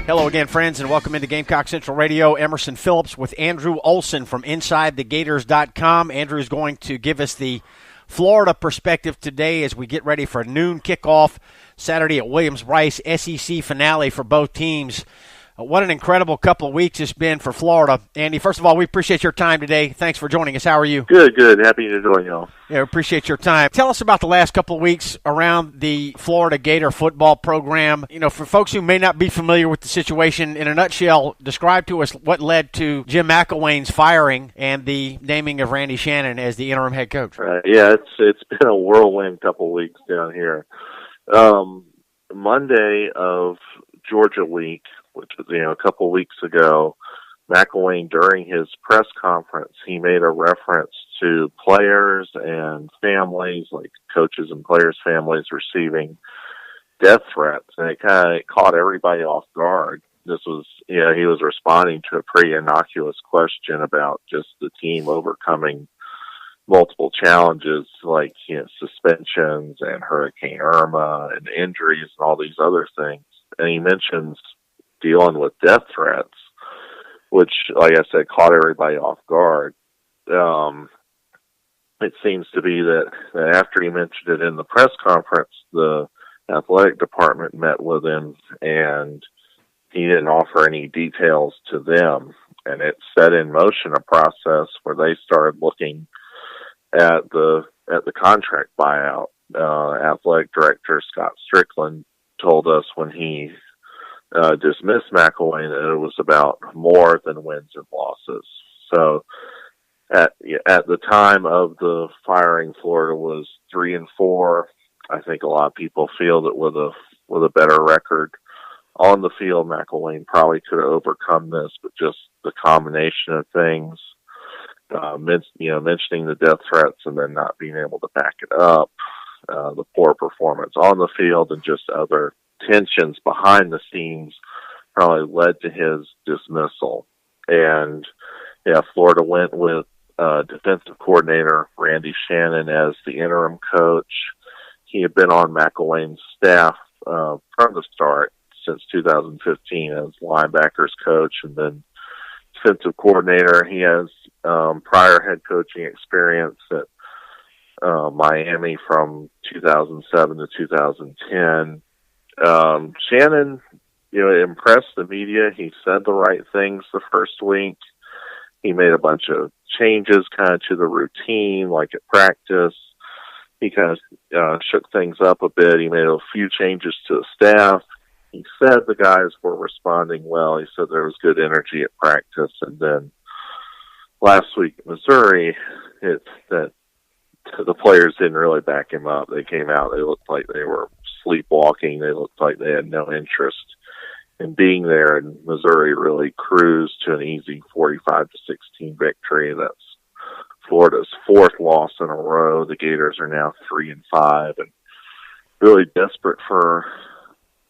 Hello again, friends, and welcome into Gamecock Central Radio. Emerson Phillips with Andrew Olson from InsideTheGators.com. Andrew is going to give us the Florida perspective today as we get ready for a noon kickoff Saturday at Williams-Brice, SEC finale for both teams. What an incredible couple of weeks it's been for Florida. Andy, first of all, we appreciate your time today. Thanks for joining us. How are you? Good. Happy to join y'all. Yeah, appreciate your time. Tell us about the last couple of weeks around the Florida Gator football program. You know, for folks who may not be familiar with the situation, in a nutshell, describe to us what led to Jim McElwain's firing and the naming of Randy Shannon as the interim head coach. Yeah, it's been a whirlwind couple of weeks down here. Monday of Georgia week, which was, a couple of weeks ago, McElwain, during his press conference, he made a reference to players and families, like coaches and players' families receiving death threats, and it kind of caught everybody off guard. This was, he was responding to a pretty innocuous question about just the team overcoming multiple challenges like, suspensions and Hurricane Irma and injuries and all these other things. And he mentions dealing with death threats, which, like I said, caught everybody off guard. It seems to be that after he mentioned it in the press conference, the athletic department met with him and he didn't offer any details to them. And it set in motion a process where they started looking at the contract buyout. Athletic director Scott Strickland told us when he dismissed McElwain that it was about more than wins and losses. So at the time of the firing, Florida was 3-4. I think a lot of people feel that with a better record on the field, McElwain probably could have overcome this, but just the combination of things, mentioning the death threats and then not being able to back it up, the poor performance on the field, and just other tensions behind the scenes probably led to his dismissal. And Florida went with defensive coordinator Randy Shannon as the interim coach. He had been on McElwain's staff from the start since 2015 as linebackers coach and then defensive coordinator. He has prior head coaching experience at Miami from 2007 to 2010. Shannon, impressed the media. He said the right things the first week. He made a bunch of changes kind of to the routine, like at practice. He kind of shook things up a bit. He made a few changes to the staff. He said the guys were responding well. He said there was good energy at practice. And then last week in Missouri, that the players didn't really back him up. They came out. They looked like they were sleepwalking. They looked like they had no interest in being there. And Missouri really cruised to an easy 45-16 victory. That's Florida's fourth loss in a row. The Gators are now 3-5 and really desperate for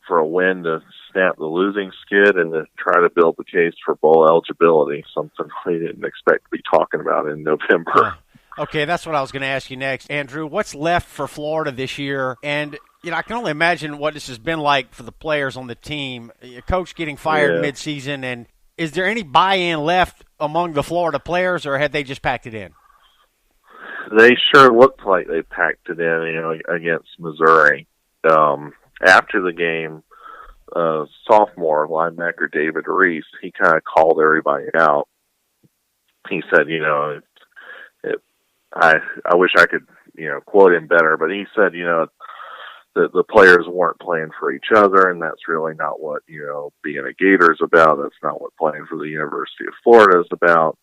a win to snap the losing skid and to try to build the case for bowl eligibility, something we didn't expect to be talking about in November. Okay, that's what I was going to ask you next. Andrew, what's left for Florida this year? And, I can only imagine what this has been like for the players on the team. Your coach getting fired mid-season, and is there any buy-in left among the Florida players, or had they just packed it in? They sure looked like they packed it in, against Missouri. After the game, sophomore linebacker David Reese, he kind of called everybody out. He said, I wish I could, quote him better, but he said, the players weren't playing for each other, and that's really not what, being a Gator is about. That's not what playing for the University of Florida is about.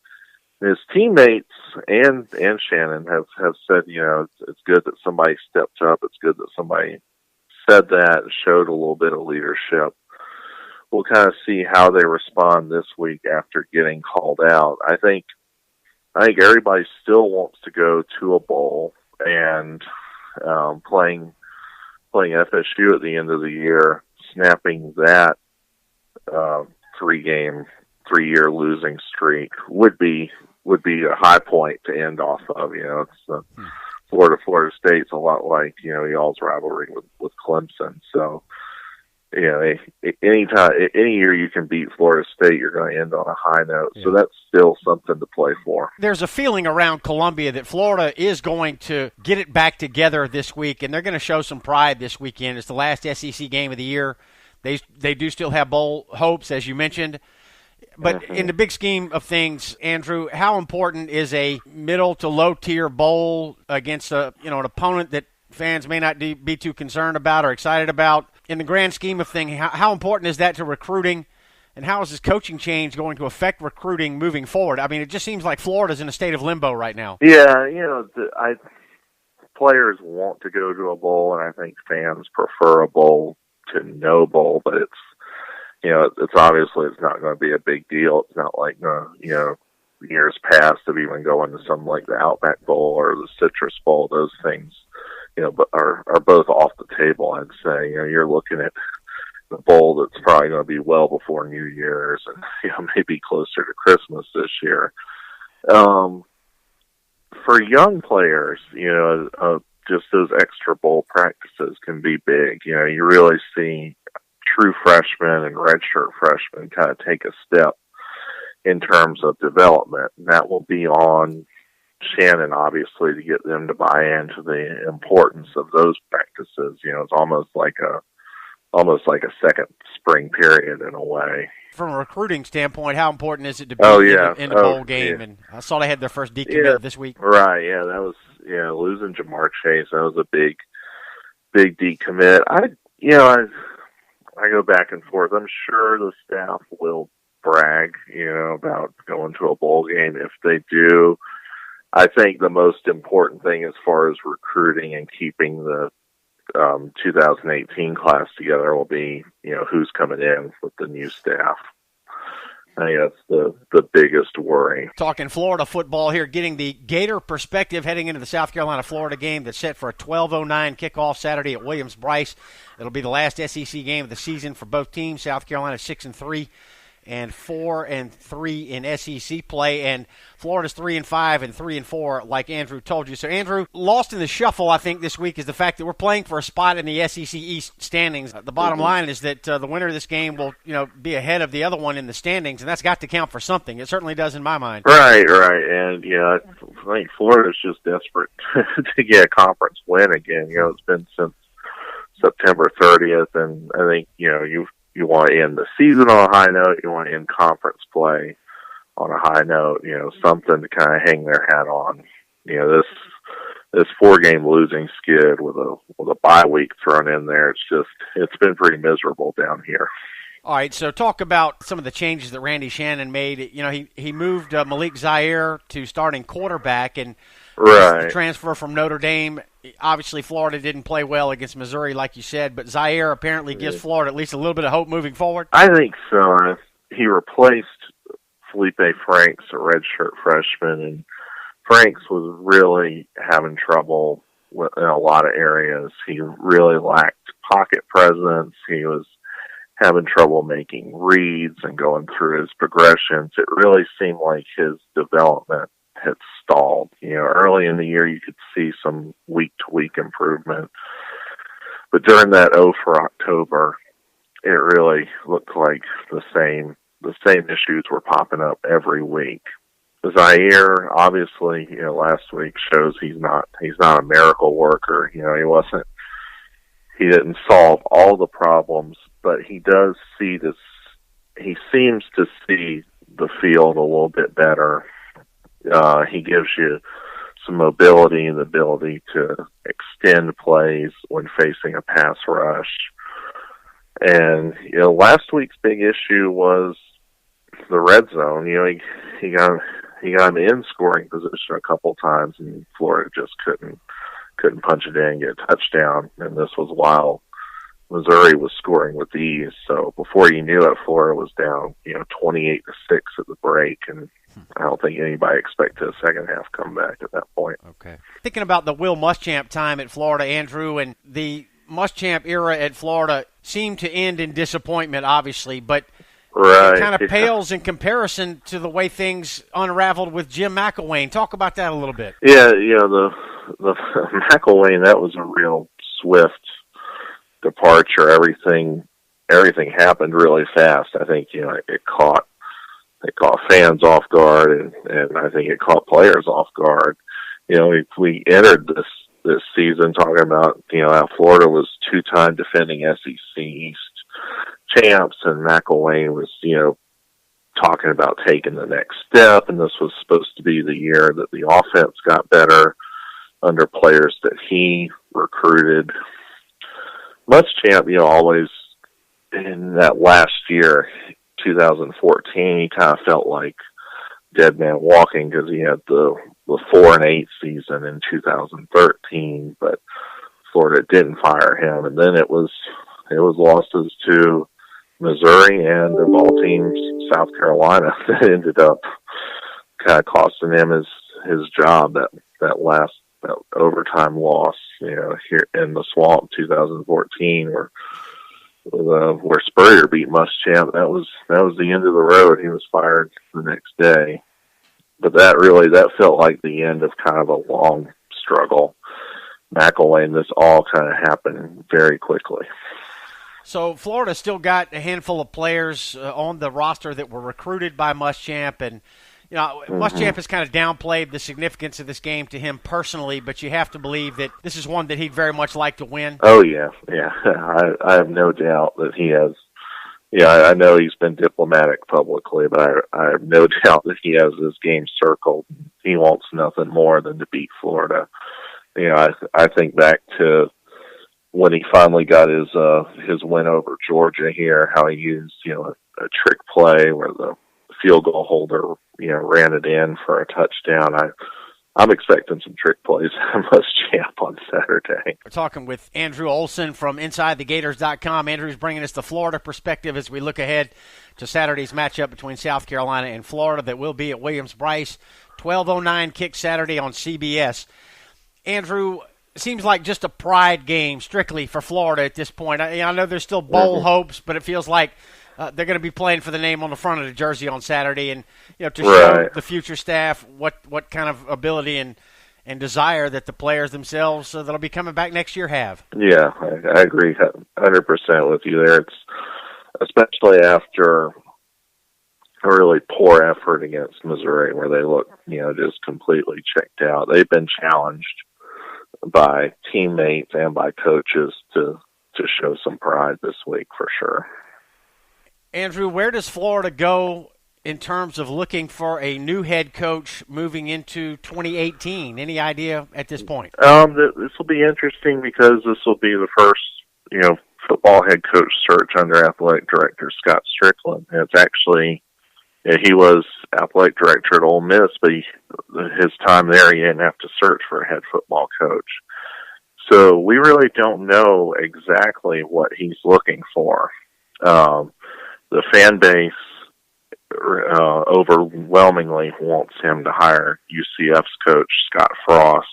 His teammates and Shannon have said, it's good that somebody stepped up. It's good that somebody said that, showed a little bit of leadership. We'll kind of see how they respond this week after getting called out. I think everybody still wants to go to a bowl, and playing FSU at the end of the year, snapping that 3-year losing streak would be a high point to end off of. It's Florida State's a lot like y'all's rivalry with Clemson. So any year you can beat Florida State, you're going to end on a high note. Yeah. So that's still something to play for. There's a feeling around Columbia that Florida is going to get it back together this week, and they're going to show some pride this weekend. It's the last SEC game of the year. They do still have bowl hopes, as you mentioned. But in the big scheme of things, Andrew, how important is a middle to low tier bowl against an opponent that fans may not be too concerned about or excited about? In the grand scheme of things, how important is that to recruiting, and how is this coaching change going to affect recruiting moving forward? I mean, it just seems like Florida's in a state of limbo right now. Yeah, players want to go to a bowl, and I think fans prefer a bowl to no bowl, but it's obviously it's not going to be a big deal. It's not like, years past of even going to something like the Outback Bowl or the Citrus Bowl. Those things, but are both off the table, I'd say. You're looking at the bowl that's probably going to be well before New Year's and, maybe closer to Christmas this year. For young players, just those extra bowl practices can be big. You really see true freshmen and redshirt freshmen kind of take a step in terms of development. And that will be on Shannon, obviously, to get them to buy into the importance of those practices. It's almost like a second spring period in a way. From a recruiting standpoint, how important is it to be in the bowl game? Yeah. And I saw they had their first decommit this week. Right, yeah, that was losing Jamar Chase. That was a big decommit. I go back and forth. I'm sure the staff will brag, about going to a bowl game. If they do, I think the most important thing as far as recruiting and keeping the 2018 class together will be, who's coming in with the new staff. I think that's the biggest worry. Talking Florida football here, getting the Gator perspective heading into the South Carolina-Florida game that's set for a 12:09 kickoff Saturday at Williams-Brice. It'll be the last SEC game of the season for both teams. South Carolina 6-3 and 4-3 in SEC play, and Florida's 3-5 and 3-4, like Andrew told you. So, Andrew, lost in the shuffle, I think, this week is the fact that we're playing for a spot in the SEC East standings. The bottom line is that the winner of this game will, be ahead of the other one in the standings, and that's got to count for something. It certainly does in my mind. Right, and I think Florida's just desperate to get a conference win again. It's been since September 30th, and I think you want to end the season on a high note. You want to end conference play on a high note. Something to kind of hang their hat on. This 4-game losing skid with a bye week thrown in there. It's been pretty miserable down here. All right, so talk about some of the changes that Randy Shannon made. He moved Malik Zaire to starting quarterback, and right. The transfer from Notre Dame. Obviously, Florida didn't play well against Missouri, like you said, but Zaire apparently gives Florida at least a little bit of hope moving forward. I think so. He replaced Felipe Franks, a redshirt freshman, and Franks was really having trouble in a lot of areas. He really lacked pocket presence. He was having trouble making reads and going through his progressions. It really seemed like his development had stalled. Early in the year you could see some week-to-week improvement. But during that for October, it really looked like the same issues were popping up every week. Zaire, obviously, last week shows he's not a miracle worker. He didn't solve all the problems, but he does see this. He seems to see the field a little bit better. He gives you some mobility and the ability to extend plays when facing a pass rush. And, last week's big issue was the red zone. He got in scoring position a couple times, and Florida just couldn't punch it in and get a touchdown. And this was while Missouri was scoring with ease. So before you knew it, Florida was down, 28-6 at the break, and I don't think anybody expected a second half comeback at that point. Okay. Thinking about the Will Muschamp time at Florida, Andrew, and the Muschamp era at Florida seemed to end in disappointment, obviously, but right. It kind of pales in comparison to the way things unraveled with Jim McElwain. Talk about that a little bit. Yeah, the McElwain, that was a real swift departure. Everything everything happened really fast. I think, it caught fans off guard, and I think it caught players off guard. We entered this season talking about, how Florida was two-time defending SEC East champs, and McElwain was, talking about taking the next step, and this was supposed to be the year that the offense got better under players that he recruited. Muschamp, always in that last year, 2014, he kind of felt like dead man walking because he had the 4-8 season in 2013, but Florida didn't fire him, and then it was losses to Missouri and, of all teams, South Carolina that ended up kind of costing him his job. That overtime loss, here in the Swamp, 2014, where Spurrier beat Muschamp. That was the end of the road. He was fired the next day. But that felt like the end of kind of a long struggle. McElwain, this all kind of happened very quickly. So Florida still got a handful of players on the roster that were recruited by Muschamp, and Muschamp has kind of downplayed the significance of this game to him personally, but you have to believe that this is one that he'd very much like to win. Oh, yeah. I have no doubt that he has. I know he's been diplomatic publicly, but I have no doubt that he has this game circled. He wants nothing more than to beat Florida. I think back to when he finally got his win over Georgia here, how he used, a trick play where the field goal holder, ran it in for a touchdown. I'm expecting some trick plays at Muschamp on Saturday. We're talking with Andrew Olson from InsideTheGators.com. Andrew's bringing us the Florida perspective as we look ahead to Saturday's matchup between South Carolina and Florida that will be at Williams-Brice. 12:09 kick Saturday on CBS. Andrew, seems like just a pride game strictly for Florida at this point. I know there's still bowl hopes, but it feels like they're going to be playing for the name on the front of the jersey on Saturday, and to show the future staff what kind of ability and desire that the players themselves that'll be coming back next year have. Yeah, I agree 100% with you there. It's especially after a really poor effort against Missouri, where they look just completely checked out. They've been challenged by teammates and by coaches to show some pride this week for sure. Andrew, where does Florida go in terms of looking for a new head coach moving into 2018? Any idea at this point? This will be interesting because this will be the first, football head coach search under athletic director Scott Strickland. It's actually, he was athletic director at Ole Miss, but his time there, he didn't have to search for a head football coach. So we really don't know exactly what he's looking for. The fan base overwhelmingly wants him to hire UCF's coach, Scott Frost.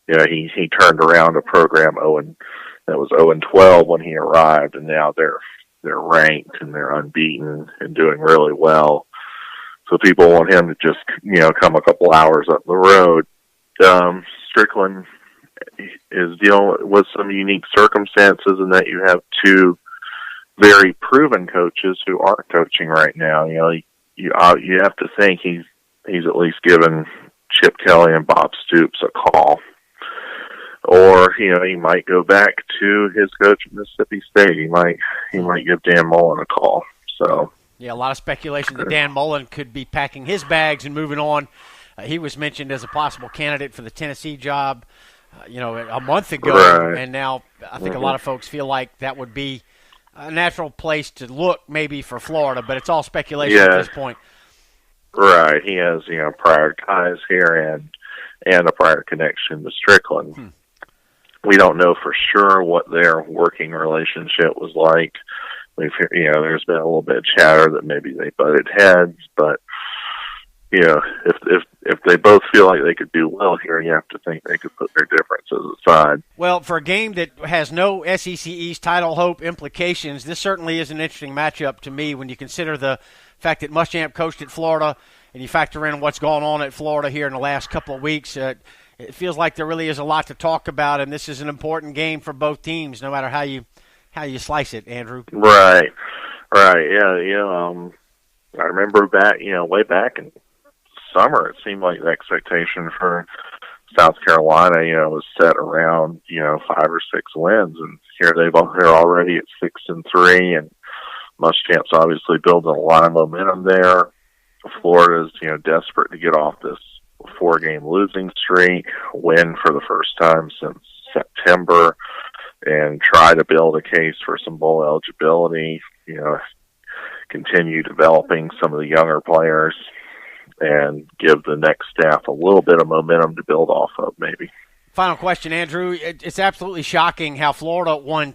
He turned around a program that was 0-12 when he arrived, and now they're ranked and they're unbeaten and doing really well. So people want him to just, come a couple hours up the road. Strickland is dealing with some unique circumstances in that you have two very proven coaches who aren't coaching right now. You have to think he's at least given Chip Kelly and Bob Stoops a call. Or, he might go back to his coach at Mississippi State. He might give Dan Mullen a call. So yeah, a lot of speculation that Dan Mullen could be packing his bags and moving on. He was mentioned as a possible candidate for the Tennessee job, a month ago, right. And now I think a lot of folks feel like that would be a natural place to look maybe for Florida, but it's all speculation at this point. Right. He has, prior ties here and a prior connection to Strickland. We don't know for sure what their working relationship was like. There's been a little bit of chatter that maybe they butted heads, but if they both feel like they could do well here, you have to think they could put their differences aside. Well, for a game that has no SEC East title hope implications, this certainly is an interesting matchup to me when you consider the fact that Muschamp coached at Florida and you factor in what's gone on at Florida here in the last couple of weeks. It feels like there really is a lot to talk about, and this is an important game for both teams, no matter how you how you slice it, Andrew. Right. Yeah. I remember way back in summer, it seemed like the expectation for South Carolina, was set around, 5 or 6 wins, and here they're already at 6-3, and Muschamp's obviously building a lot of momentum there. Florida's, desperate to get off this 4-game losing streak, win for the first time since September, and try to build a case for some bowl eligibility, continue developing some of the younger players, and give the next staff a little bit of momentum to build off of, maybe. Final question, Andrew. It's absolutely shocking how Florida won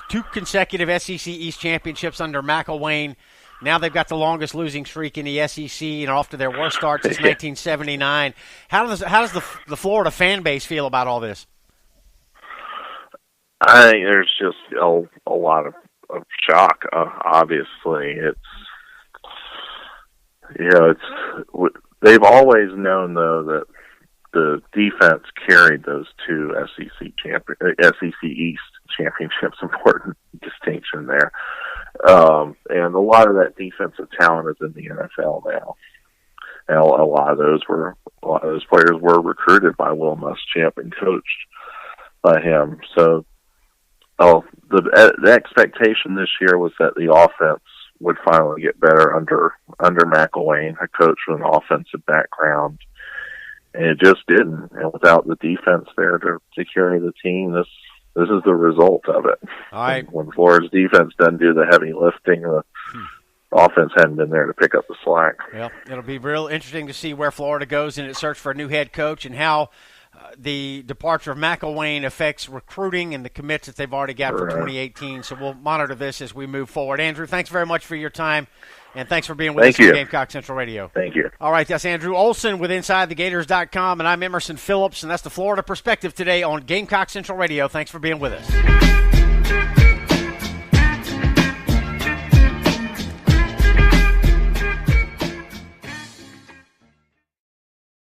2 consecutive SEC East championships under McElwain. Now they've got the longest losing streak in the SEC and off to their worst start since 1979. How does the Florida fan base feel about all this? I think there's just a lot of shock. Obviously, they've always known though that the defense carried those 2 SEC East championships. Important distinction there. And a lot of that defensive talent is in the NFL now. And a lot of those players were recruited by Will Muschamp and coached by him. So, the expectation this year was that the offense would finally get better under McElwain, a coach with an offensive background, and it just didn't. And without the defense there to carry the team, this is the result of it. All right. When Florida's defense doesn't do the heavy lifting, the offense hadn't been there to pick up the slack. Well, it'll be real interesting to see where Florida goes in its search for a new head coach and how the departure of McElwain affects recruiting and the commits that they've already got for 2018. So we'll monitor this as we move forward. Andrew, thanks very much for your time, and thanks for being with us on Gamecock Central Radio. Thank you. All right, that's Andrew Olson with InsideTheGators.com, and I'm Emerson Phillips, and that's the Florida Perspective today on Gamecock Central Radio. Thanks for being with us.